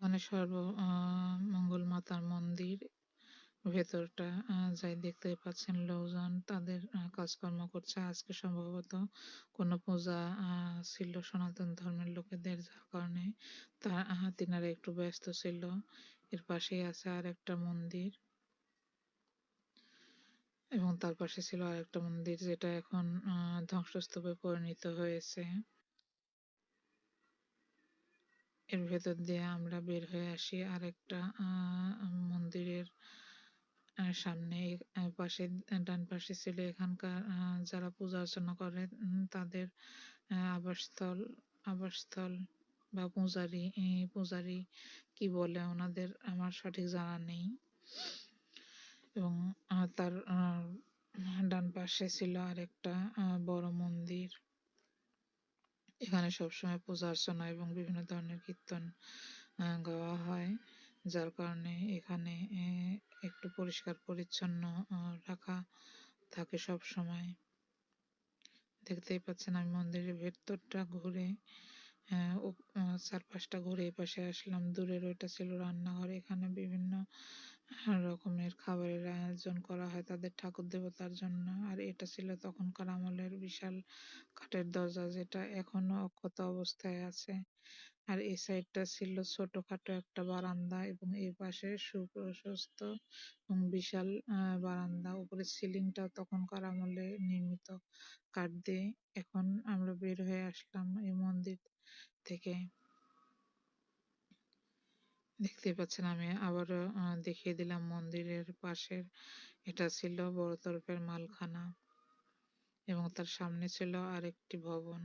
মানে মঙ্গল মাতার মন্দির। ভেতরটা যাই দেখতেই পাচ্ছেন লোকজন তাদের কাজকর্ম করছে। আজকে সম্ভবত কোনো পূজা ছিল সনাতন ধর্মের লোকেদের, যার কারণে তিনারা একটু ব্যস্ত ছিল। এর পাশেই আছে আর একটা মন্দির এবং তার পাশে ছিল আরেকটা মন্দির যেটা এখন ধ্বংসস্তূপে পরিণত হয়েছে। এর ভেতর দিয়ে আমরা বের হয়ে আসি আরেকটা মন্দিরের সামনে। পাশে ডান পাশে ছিল এখানকার যারা পূজা অর্চনা করে তাদের আবাসস্থল আবাসস্থল বা পূজারি। পূজারি কি বলে ওনাদের আমার সঠিক জানা নেই। এবং তার ডান পাশে ছিল আরেকটা বড় মন্দির। এখানে সবসময় পূজা অর্চনা এবং বিভিন্ন ধরনের কীর্তন গাওয়া হয়, যার কারণে এখানে একটু পরিষ্কার পরিচ্ছন্ন রাখা থাকে সব সময়। দেখতেই পাচ্ছেন আমি মন্দিরের ভেতরটা ঘুরে চারপাশটা ঘুরে এই পাশে আসলাম। দূরের ওইটা ছিল রান্নাঘর। এখানে বিভিন্ন রকমের খাবারের আয়োজন করা হয় তাদের ঠাকুর দেবতার জন্য। আর এটা ছিল তখনকার আমলের বিশাল কাঠের দরজা, যেটা এখনো অক্ষত অবস্থায় আছে। আর এই সাইডটা ছিল ছোটখাটো একটা বারান্দা এবং এই পাশে সুপ্রশস্ত এবং বিশাল বারান্দা। উপরে সিলিংটাও তখনকার আমলে নির্মিত কাঠ দিয়ে। এখন আমরা বের হয়ে আসলাম এই মন্দির থেকে। দেখতে পাচ্ছেন আমি আবারও দেখিয়ে দিলাম মন্দিরের পাশের। এটা ছিল বড় তরফের মালখানা এবং তার সামনে ছিল আরেকটি ভবন।